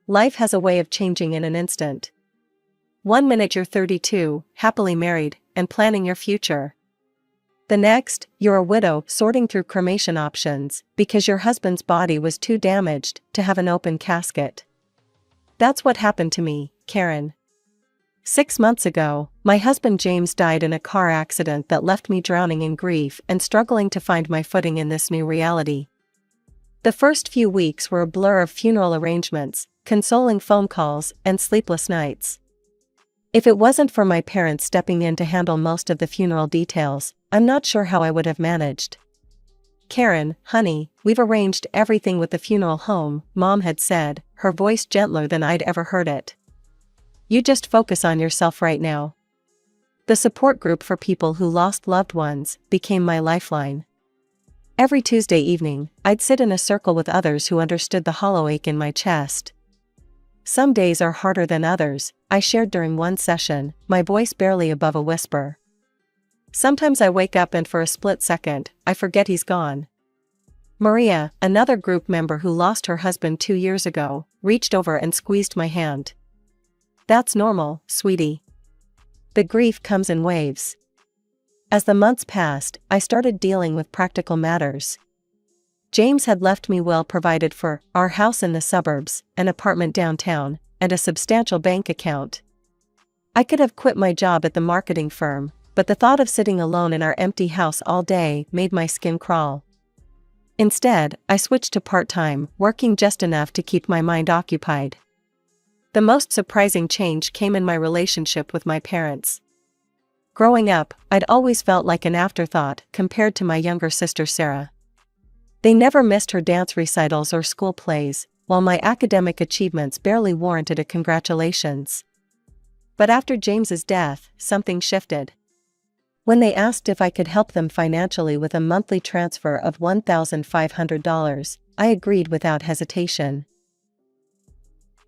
Life has a way of changing in an instant. One minute you're 32, happily married, and planning your future. The next, you're a widow sorting through cremation options because your husband's body was too damaged to have an open casket. That's what happened to me, Karen. 6 months ago, my husband James died in a car accident that left me drowning in grief and struggling to find my footing in this new reality. The first few weeks were a blur of funeral arrangements, consoling phone calls, and sleepless nights. If it wasn't for my parents stepping in to handle most of the funeral details, I'm not sure how I would have managed. "Karen, honey, we've arranged everything with the funeral home," Mom had said, her voice gentler than I'd ever heard it. "You just focus on yourself right now." The support group for people who lost loved ones became my lifeline. Every Tuesday evening, I'd sit in a circle with others who understood the hollow ache in my chest. "Some days are harder than others," I shared during one session, my voice barely above a whisper. "Sometimes I wake up and for a split second, I forget he's gone." Maria, another group member who lost her husband 2 years ago, reached over and squeezed my hand. "That's normal, sweetie. The grief comes in waves." As the months passed, I started dealing with practical matters. James had left me well provided for, our house in the suburbs, an apartment downtown, and a substantial bank account. I could have quit my job at the marketing firm, but the thought of sitting alone in our empty house all day made my skin crawl. Instead, I switched to part-time, working just enough to keep my mind occupied. The most surprising change came in my relationship with my parents. Growing up, I'd always felt like an afterthought compared to my younger sister Sarah. They never missed her dance recitals or school plays, while my academic achievements barely warranted a congratulations. But after James's death, something shifted. When they asked if I could help them financially with a monthly transfer of $1,500, I agreed without hesitation.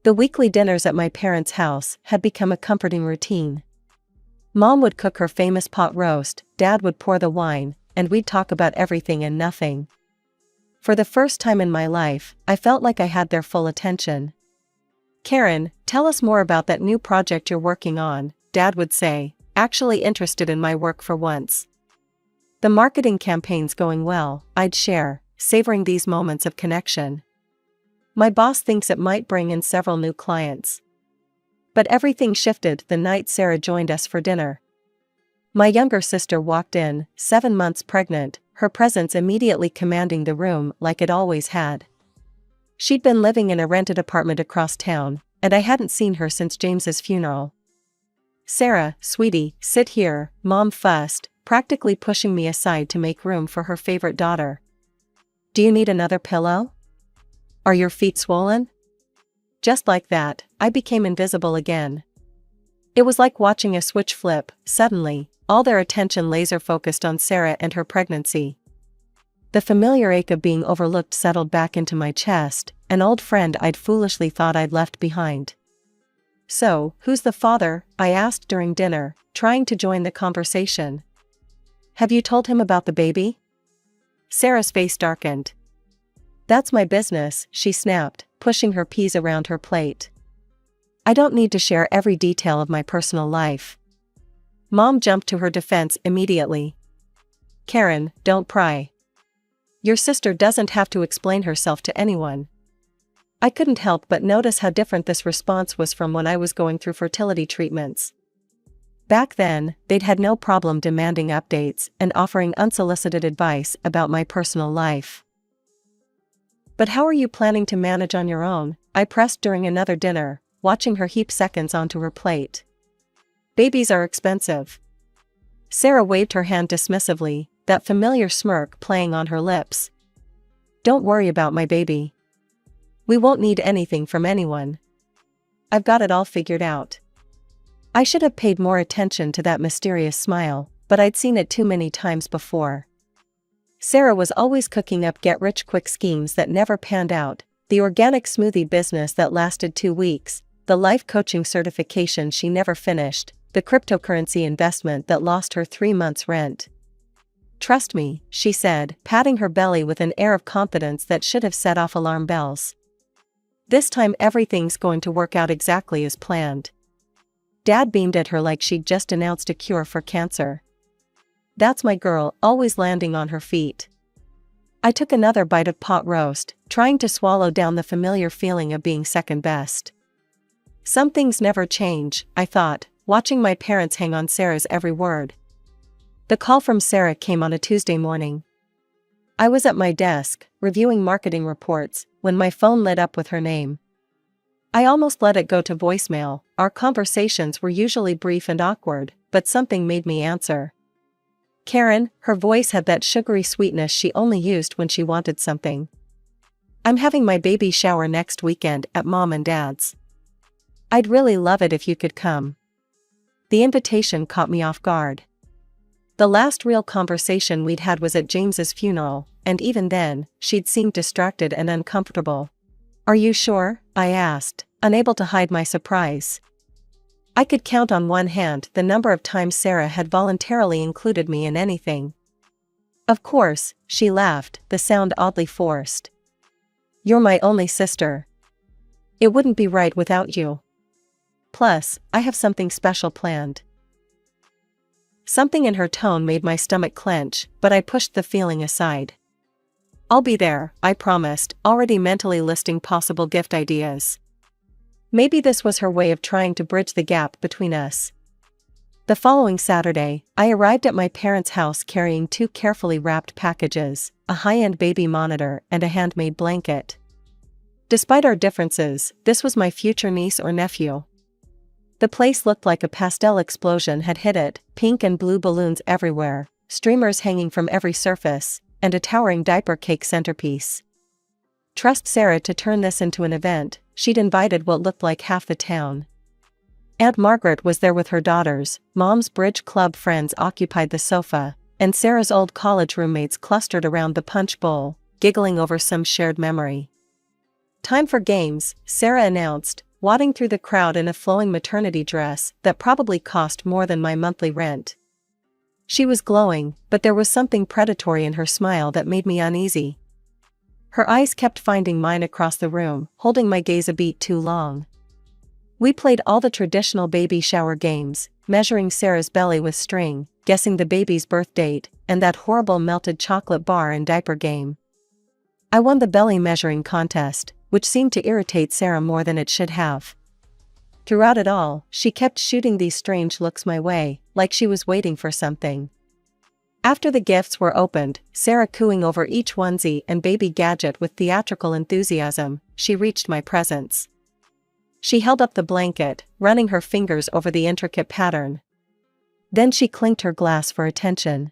The weekly dinners at my parents' house had become a comforting routine. Mom would cook her famous pot roast, Dad would pour the wine, and we'd talk about everything and nothing. For the first time in my life, I felt like I had their full attention. "Karen, tell us more about that new project you're working on," Dad would say, actually interested in my work for once. "The marketing campaign's going well," I'd share, savoring these moments of connection. "My boss thinks it might bring in several new clients." But everything shifted the night Sarah joined us for dinner. My younger sister walked in, 7 months pregnant, her presence immediately commanding the room like it always had. She'd been living in a rented apartment across town, and I hadn't seen her since James's funeral. "Sarah, sweetie, sit here," Mom fussed, practically pushing me aside to make room for her favorite daughter. "Do you need another pillow? Are your feet swollen?" Just like that, I became invisible again. It was like watching a switch flip. Suddenly, all their attention laser-focused on Sarah and her pregnancy. The familiar ache of being overlooked settled back into my chest, an old friend I'd foolishly thought I'd left behind. "So, who's the father?" I asked during dinner, trying to join the conversation. "Have you told him about the baby?" Sarah's face darkened. "That's my business," she snapped, pushing her peas around her plate. "I don't need to share every detail of my personal life." Mom jumped to her defense immediately. "Karen, don't pry. Your sister doesn't have to explain herself to anyone." I couldn't help but notice how different this response was from when I was going through fertility treatments. Back then, they'd had no problem demanding updates and offering unsolicited advice about my personal life. "But how are you planning to manage on your own?" I pressed during another dinner, watching her heap seconds onto her plate. "Babies are expensive." Sarah waved her hand dismissively, that familiar smirk playing on her lips. "Don't worry about my baby. We won't need anything from anyone. I've got it all figured out." I should have paid more attention to that mysterious smile, but I'd seen it too many times before. Sarah was always cooking up get-rich-quick schemes that never panned out, the organic smoothie business that lasted 2 weeks, the life coaching certification she never finished, the cryptocurrency investment that lost her 3 months' rent. "Trust me," she said, patting her belly with an air of confidence that should have set off alarm bells. This time everything's going to work out exactly as planned. Dad beamed at her like she'd just announced a cure for cancer. That's my girl, always landing on her feet. I took another bite of pot roast, trying to swallow down the familiar feeling of being second best. Some things never change, I thought, watching my parents hang on Sarah's every word. The call from Sarah came on a Tuesday morning. I was at my desk, reviewing marketing reports, when my phone lit up with her name. I almost let it go to voicemail. Our conversations were usually brief and awkward, but something made me answer. Karen, her voice had that sugary sweetness she only used when she wanted something. I'm having my baby shower next weekend at Mom and Dad's. I'd really love it if you could come. The invitation caught me off guard. The last real conversation we'd had was at James's funeral, and even then, she'd seemed distracted and uncomfortable. Are you sure? I asked, unable to hide my surprise. I could count on one hand the number of times Sarah had voluntarily included me in anything. Of course, she laughed, the sound oddly forced. You're my only sister. It wouldn't be right without you. Plus, I have something special planned. Something in her tone made my stomach clench, but I pushed the feeling aside. I'll be there, I promised, already mentally listing possible gift ideas. Maybe this was her way of trying to bridge the gap between us. The following Saturday, I arrived at my parents' house carrying 2 carefully wrapped packages, a high-end baby monitor and a handmade blanket. Despite our differences, this was my future niece or nephew. The place looked like a pastel explosion had hit it, pink and blue balloons everywhere, streamers hanging from every surface, and a towering diaper cake centerpiece. Trust Sarah to turn this into an event. She'd invited what looked like half the town. Aunt Margaret was there with her daughters, Mom's bridge club friends occupied the sofa, and Sarah's old college roommates clustered around the punch bowl, giggling over some shared memory. Time for games, Sarah announced, wadding through the crowd in a flowing maternity dress that probably cost more than my monthly rent. She was glowing, but there was something predatory in her smile that made me uneasy. Her eyes kept finding mine across the room, holding my gaze a beat too long. We played all the traditional baby shower games, measuring Sarah's belly with string, guessing the baby's birth date, and that horrible melted chocolate bar and diaper game. I won the belly measuring contest, which seemed to irritate Sarah more than it should have. Throughout it all, she kept shooting these strange looks my way, like she was waiting for something. After the gifts were opened, Sarah cooing over each onesie and baby gadget with theatrical enthusiasm, she reached my presence. She held up the blanket, running her fingers over the intricate pattern. Then she clinked her glass for attention.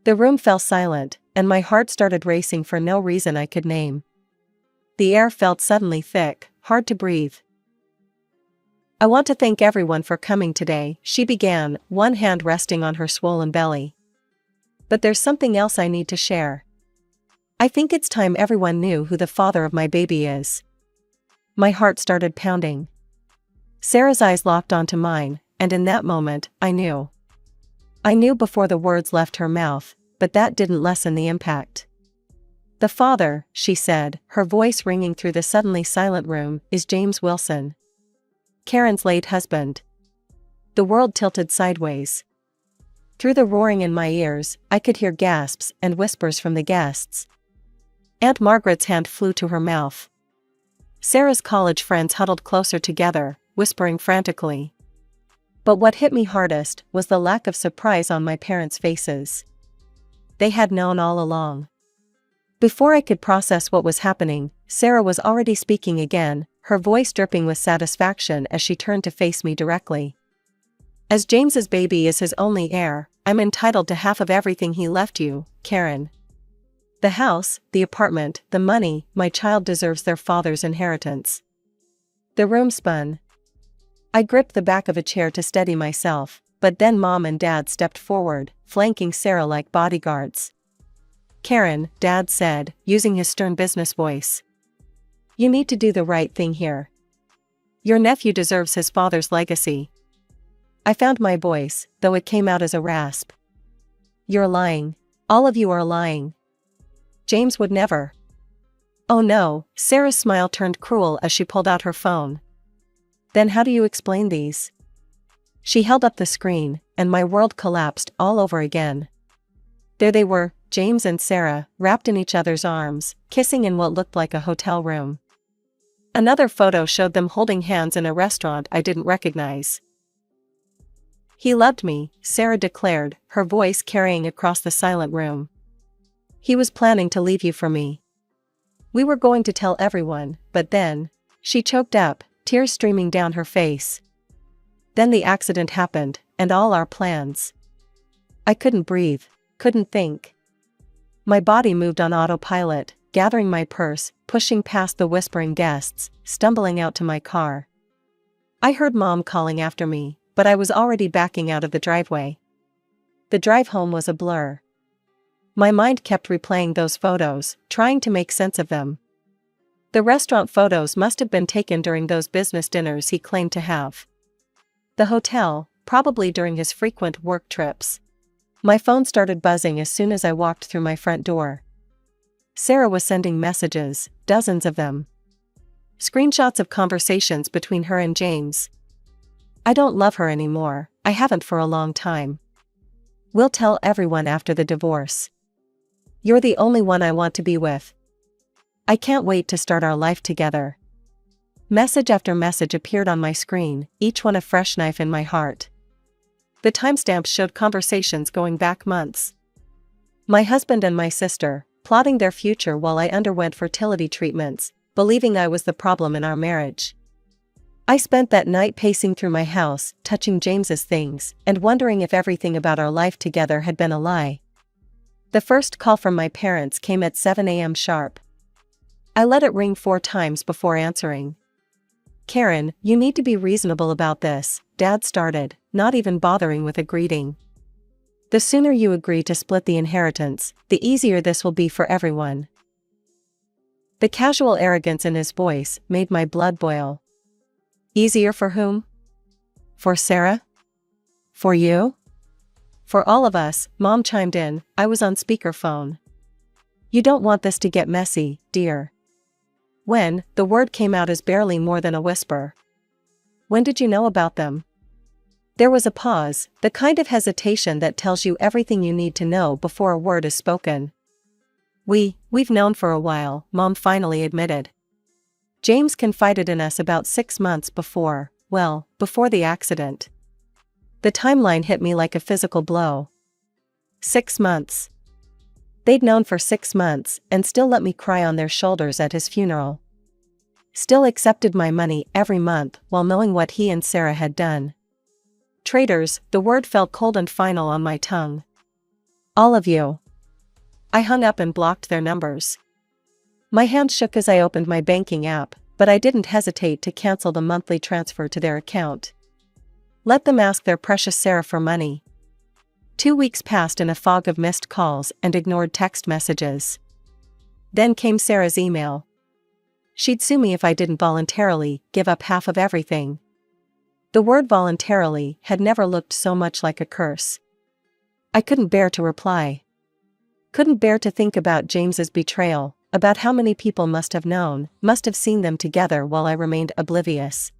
The room fell silent, and my heart started racing for no reason I could name. The air felt suddenly thick, hard to breathe. I want to thank everyone for coming today, she began, one hand resting on her swollen belly. But there's something else I need to share. I think it's time everyone knew who the father of my baby is. My heart started pounding. Sarah's eyes locked onto mine, and in that moment, I knew. I knew before the words left her mouth, but that didn't lessen the impact. The father, she said, her voice ringing through the suddenly silent room, is James Wilson. Karen's late husband. The world tilted sideways. Through the roaring in my ears, I could hear gasps and whispers from the guests. Aunt Margaret's hand flew to her mouth. Sarah's college friends huddled closer together, whispering frantically. But what hit me hardest was the lack of surprise on my parents' faces. They had known all along. Before I could process what was happening, Sarah was already speaking again, her voice dripping with satisfaction as she turned to face me directly. As James's baby is his only heir, I'm entitled to half of everything he left you, Karen. The house, the apartment, the money, my child deserves their father's inheritance. The room spun. I gripped the back of a chair to steady myself, but then Mom and Dad stepped forward, flanking Sarah like bodyguards. Karen, Dad said, using his stern business voice. You need to do the right thing here. Your nephew deserves his father's legacy. I found my voice, though it came out as a rasp. You're lying. All of you are lying. James would never. Oh no, Sarah's smile turned cruel as she pulled out her phone. Then how do you explain these? She held up the screen, and my world collapsed all over again. There they were, James and Sarah, wrapped in each other's arms, kissing in what looked like a hotel room. Another photo showed them holding hands in a restaurant I didn't recognize. He loved me, Sarah declared, her voice carrying across the silent room. He was planning to leave you for me. We were going to tell everyone, but then, she choked up, tears streaming down her face. Then the accident happened, and all our plans. I couldn't breathe, couldn't think. My body moved on autopilot, gathering my purse, pushing past the whispering guests, stumbling out to my car. I heard Mom calling after me, but I was already backing out of the driveway. The drive home was a blur. My mind kept replaying those photos, trying to make sense of them. The restaurant photos must have been taken during those business dinners he claimed to have. The hotel, probably during his frequent work trips. My phone started buzzing as soon as I walked through my front door. Sarah was sending messages, dozens of them. Screenshots of conversations between her and James. I don't love her anymore, I haven't for a long time. We'll tell everyone after the divorce. You're the only one I want to be with. I can't wait to start our life together. Message after message appeared on my screen, each one a fresh knife in my heart. The timestamps showed conversations going back months. My husband and my sister, plotting their future while I underwent fertility treatments, believing I was the problem in our marriage. I spent that night pacing through my house, touching James's things, and wondering if everything about our life together had been a lie. The first call from my parents came at 7 a.m. sharp. I let it ring 4 times before answering. Karen, you need to be reasonable about this, Dad started, not even bothering with a greeting. The sooner you agree to split the inheritance, the easier this will be for everyone. The casual arrogance in his voice made my blood boil. Easier for whom? For Sarah? For you? For all of us, Mom chimed in. I was on speakerphone. You don't want this to get messy, dear. When, the word came out as barely more than a whisper. When did you know about them? There was a pause, the kind of hesitation that tells you everything you need to know before a word is spoken. We've known for a while, Mom finally admitted. James confided in us about 6 months before the accident. The timeline hit me like a physical blow. 6 months. They'd known for 6 months and still let me cry on their shoulders at his funeral. Still accepted my money every month while knowing what he and Sarah had done. Traitors, the word felt cold and final on my tongue. All of you. I hung up and blocked their numbers. My hand shook as I opened my banking app, but I didn't hesitate to cancel the monthly transfer to their account. Let them ask their precious Sarah for money. 2 weeks passed in a fog of missed calls and ignored text messages. Then came Sarah's email. She'd sue me if I didn't voluntarily give up half of everything. The word voluntarily had never looked so much like a curse. I couldn't bear to reply. Couldn't bear to think about James's betrayal, about how many people must have known, must have seen them together while I remained oblivious.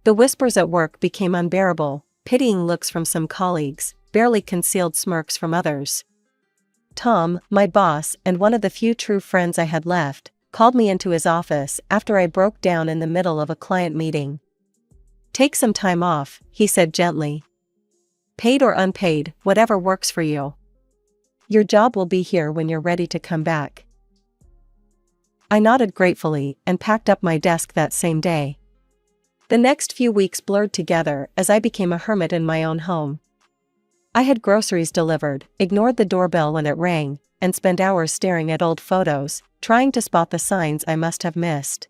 The whispers at work became unbearable, pitying looks from some colleagues, barely concealed smirks from others. Tom, my boss and one of the few true friends I had left, called me into his office after I broke down in the middle of a client meeting. Take some time off, he said gently. Paid or unpaid, whatever works for you. Your job will be here when you're ready to come back. I nodded gratefully and packed up my desk that same day. The next few weeks blurred together as I became a hermit in my own home. I had groceries delivered, ignored the doorbell when it rang, and spent hours staring at old photos, trying to spot the signs I must have missed.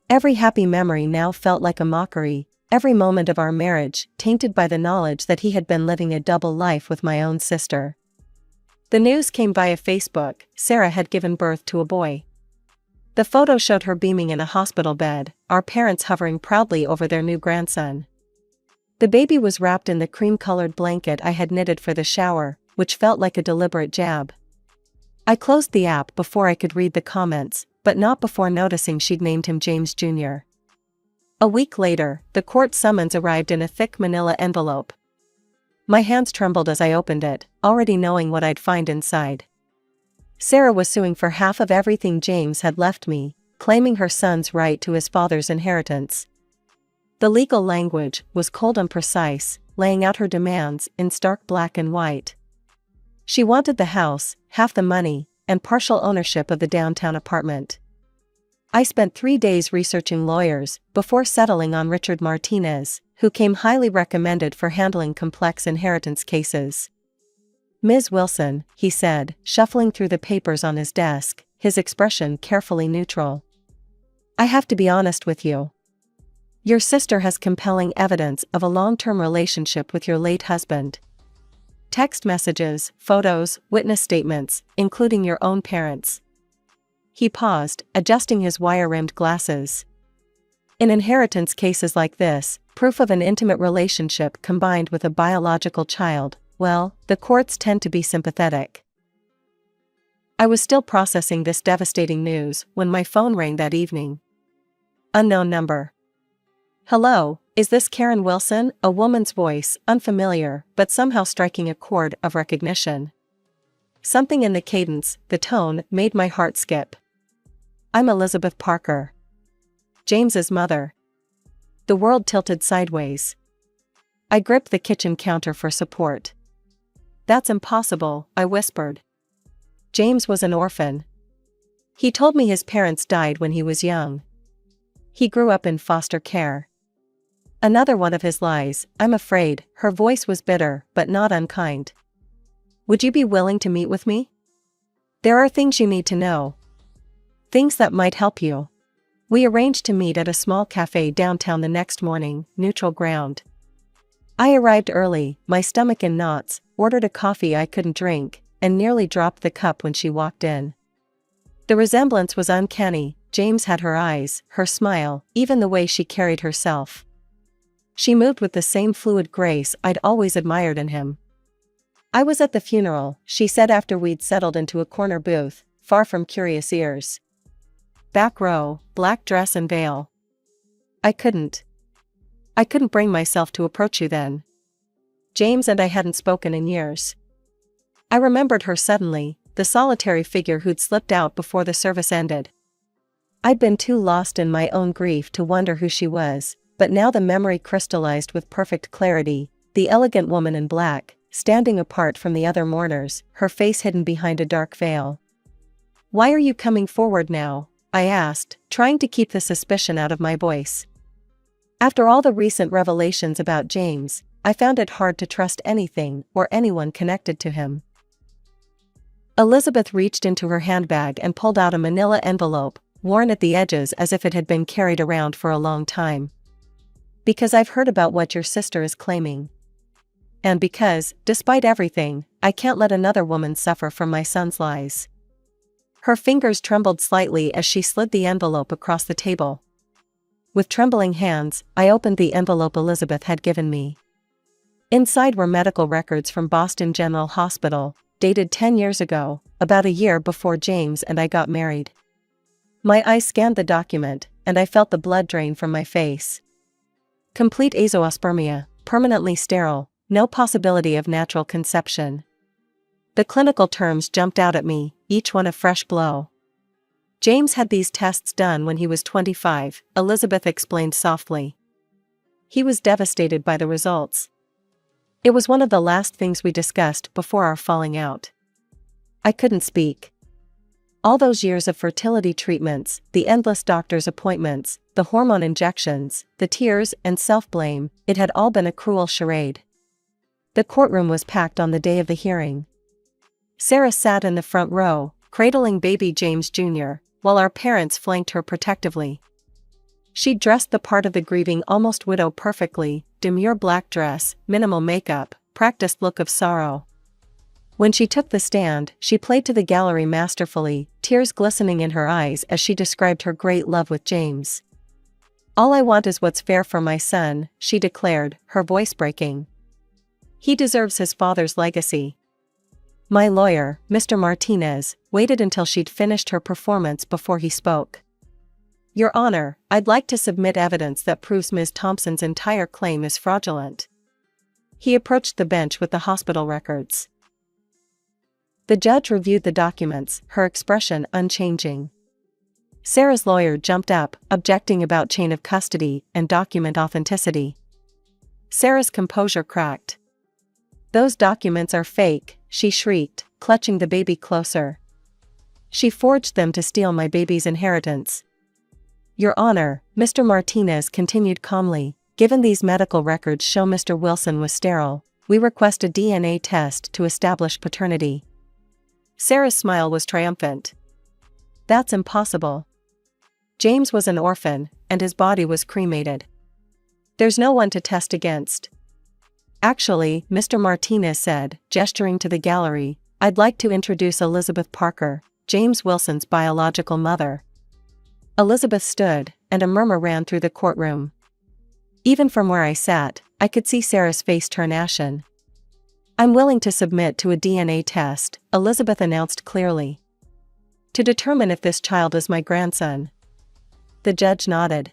Every happy memory now felt like a mockery, every moment of our marriage tainted by the knowledge that he had been living a double life with my own sister. The news came via Facebook. Sarah had given birth to a boy. The photo showed her beaming in a hospital bed, our parents hovering proudly over their new grandson. The baby was wrapped in the cream-colored blanket I had knitted for the shower, which felt like a deliberate jab. I closed the app before I could read the comments, but not before noticing she'd named him James Jr. A week later, the court summons arrived in a thick manila envelope. My hands trembled as I opened it, already knowing what I'd find inside. Sarah was suing for half of everything James had left me, claiming her son's right to his father's inheritance. The legal language was cold and precise, laying out her demands in stark black and white. She wanted the house, half the money, and partial ownership of the downtown apartment. I spent 3 days researching lawyers before settling on Richard Martinez, who came highly recommended for handling complex inheritance cases. "Ms. Wilson," he said, shuffling through the papers on his desk, his expression carefully neutral. "I have to be honest with you. Your sister has compelling evidence of a long-term relationship with your late husband. Text messages, photos, witness statements, including your own parents." He paused, adjusting his wire-rimmed glasses. In inheritance cases like this, proof of an intimate relationship combined with a biological child, well, the courts tend to be sympathetic. I was still processing this devastating news when my phone rang that evening. Unknown number. "Hello, is this Karen Wilson?" A woman's voice, unfamiliar, but somehow striking a chord of recognition. Something in the cadence, the tone, made my heart skip. "I'm Elizabeth Parker. James's mother." The world tilted sideways. I gripped the kitchen counter for support. "That's impossible," I whispered. "James was an orphan. He told me his parents died when he was young. He grew up in foster care." Another one of his lies, I'm afraid. Her voice was bitter, but not unkind. "Would you be willing to meet with me? There are things you need to know. Things that might help you." We arranged to meet at a small cafe downtown the next morning, neutral ground. I arrived early, my stomach in knots, ordered a coffee I couldn't drink, and nearly dropped the cup when she walked in. The resemblance was uncanny. James had her eyes, her smile, even the way she carried herself. She moved with the same fluid grace I'd always admired in him. "I was at the funeral," she said after we'd settled into a corner booth, far from curious ears. "Back row, black dress and veil." I couldn't bring myself to approach you then. James and I hadn't spoken in years. I remembered her suddenly, the solitary figure who'd slipped out before the service ended. I'd been too lost in my own grief to wonder who she was, but now the memory crystallized with perfect clarity, the elegant woman in black, standing apart from the other mourners, her face hidden behind a dark veil. "Why are you coming forward now?" I asked, trying to keep the suspicion out of my voice. After all the recent revelations about James, I found it hard to trust anything or anyone connected to him. Elizabeth reached into her handbag and pulled out a manila envelope, worn at the edges as if it had been carried around for a long time. "Because I've heard about what your sister is claiming. And because, despite everything, I can't let another woman suffer from my son's lies." Her fingers trembled slightly as she slid the envelope across the table. With trembling hands, I opened the envelope Elizabeth had given me. Inside were medical records from Boston General Hospital, dated 10 years ago, about a year before James and I got married. My eyes scanned the document, and I felt the blood drain from my face. Complete azoospermia, permanently sterile, no possibility of natural conception. The clinical terms jumped out at me, each one a fresh blow. "James had these tests done when he was 25, Elizabeth explained softly. He was devastated by the results. It was one of the last things we discussed before our falling out." I couldn't speak. All those years of fertility treatments, the endless doctor's appointments, the hormone injections, the tears and self-blame, it had all been a cruel charade. The courtroom was packed on the day of the hearing. Sarah sat in the front row, cradling baby James Jr., while our parents flanked her protectively. She'd dressed the part of the grieving almost widow perfectly, demure black dress, minimal makeup, practiced look of sorrow. When she took the stand, she played to the gallery masterfully, tears glistening in her eyes as she described her great love with James. "All I want is what's fair for my son," she declared, her voice breaking. "He deserves his father's legacy. My lawyer, Mr. Martinez, waited until she'd finished her performance before he spoke. Your Honor, I'd like to submit evidence that proves Ms. Thompson's entire claim is fraudulent. He approached the bench with the hospital records. The judge reviewed the documents, her expression unchanging. Sarah's lawyer jumped up, objecting about chain of custody and document authenticity. Sarah's composure cracked. Those documents are fake, she shrieked, clutching the baby closer. She forged them to steal my baby's inheritance. Your Honor, Mr. Martinez continued calmly, given these medical records show Mr. Wilson was sterile, we request a DNA test to establish paternity. Sarah's smile was triumphant. That's impossible. James was an orphan, and his body was cremated. There's no one to test against. Actually, Mr. Martinez said, gesturing to the gallery, I'd like to introduce Elizabeth Parker, James Wilson's biological mother. Elizabeth stood, and a murmur ran through the courtroom. Even from where I sat, I could see Sarah's face turn ashen. I'm willing to submit to a DNA test, Elizabeth announced clearly. To determine if this child is my grandson. The judge nodded.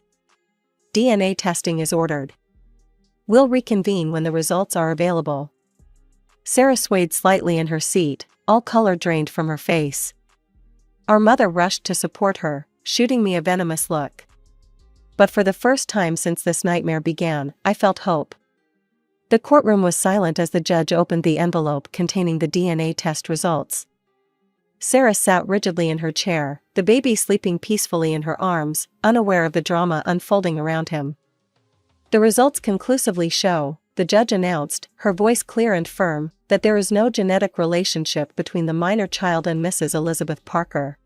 DNA testing is ordered. We'll reconvene when the results are available. Sarah swayed slightly in her seat, all color drained from her face. Our mother rushed to support her, shooting me a venomous look. But for the first time since this nightmare began, I felt hope. The courtroom was silent as the judge opened the envelope containing the DNA test results. Sarah sat rigidly in her chair, the baby sleeping peacefully in her arms, unaware of the drama unfolding around him. The results conclusively show, the judge announced, her voice clear and firm, that there is no genetic relationship between the minor child and Mrs. Elizabeth Parker.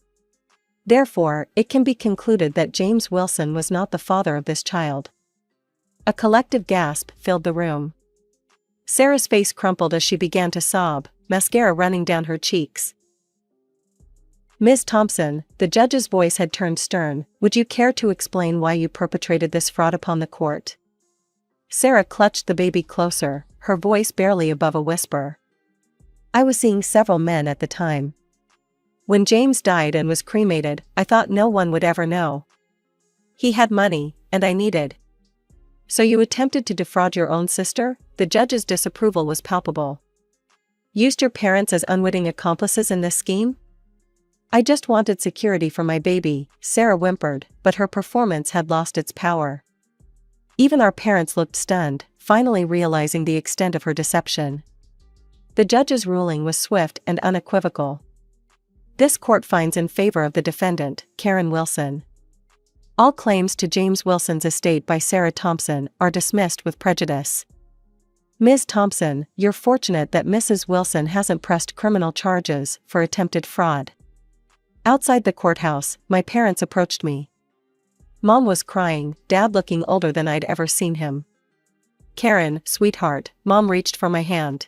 Therefore, it can be concluded that James Wilson was not the father of this child. A collective gasp filled the room. Sarah's face crumpled as she began to sob, mascara running down her cheeks. Ms. Thompson, the judge's voice had turned stern, would you care to explain why you perpetrated this fraud upon the court? Sarah clutched the baby closer, her voice barely above a whisper. I was seeing several men at the time. When James died and was cremated, I thought no one would ever know. He had money, and I needed. So you attempted to defraud your own sister? The judge's disapproval was palpable. Used your parents as unwitting accomplices in this scheme? I just wanted security for my baby, Sarah whimpered, but her performance had lost its power. Even our parents looked stunned, finally realizing the extent of her deception. The judge's ruling was swift and unequivocal. This court finds in favor of the defendant, Karen Wilson. All claims to James Wilson's estate by Sarah Thompson are dismissed with prejudice. Ms. Thompson, you're fortunate that Mrs. Wilson hasn't pressed criminal charges for attempted fraud. Outside the courthouse, my parents approached me. Mom was crying, Dad looking older than I'd ever seen him. Karen, sweetheart, Mom reached for my hand.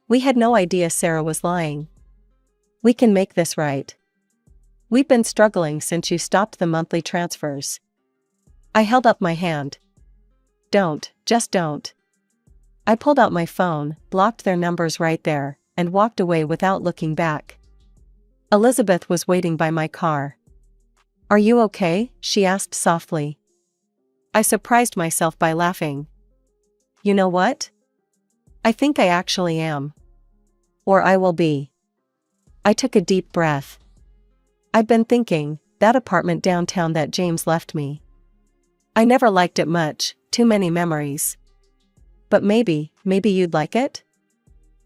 We had no idea Sarah was lying. We can make this right. We've been struggling since you stopped the monthly transfers. I held up my hand. Don't, just don't. I pulled out my phone, blocked their numbers right there, and walked away without looking back. Elizabeth was waiting by my car. Are you okay? She asked softly. I surprised myself by laughing. You know what? I think I actually am. Or I will be. I took a deep breath. I've been thinking, that apartment downtown that James left me. I never liked it much, too many memories. But maybe you'd like it?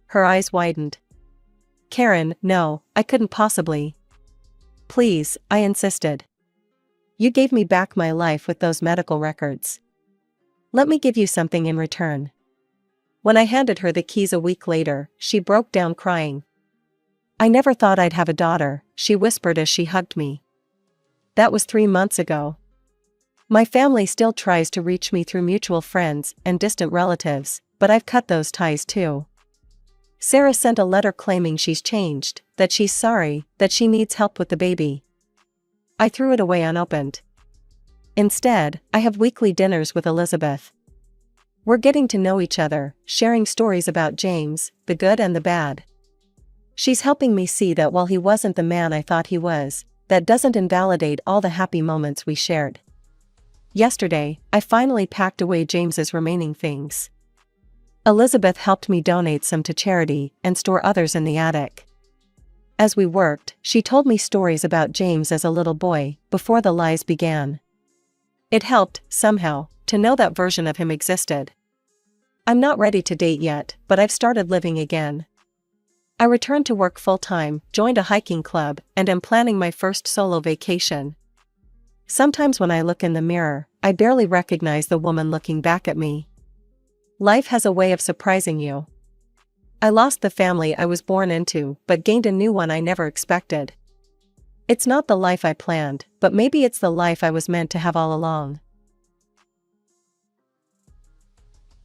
Her eyes widened. Karen, no, I couldn't possibly. Please, I insisted. You gave me back my life with those medical records. Let me give you something in return. When I handed her the keys a week later, she broke down crying. I never thought I'd have a daughter, she whispered as she hugged me. That was 3 months ago. My family still tries to reach me through mutual friends and distant relatives, but I've cut those ties too. Sarah sent a letter claiming she's changed, that she's sorry, that she needs help with the baby. I threw it away unopened. Instead, I have weekly dinners with Elizabeth. We're getting to know each other, sharing stories about James, the good and the bad. She's helping me see that while he wasn't the man I thought he was, that doesn't invalidate all the happy moments we shared. Yesterday, I finally packed away James's remaining things. Elizabeth helped me donate some to charity and store others in the attic. As we worked, she told me stories about James as a little boy, before the lies began. It helped, somehow, to know that version of him existed. I'm not ready to date yet, but I've started living again. I returned to work full-time, joined a hiking club, and am planning my first solo vacation. Sometimes when I look in the mirror, I barely recognize the woman looking back at me. Life has a way of surprising you. I lost the family I was born into, but gained a new one I never expected. It's not the life I planned, but maybe it's the life I was meant to have all along.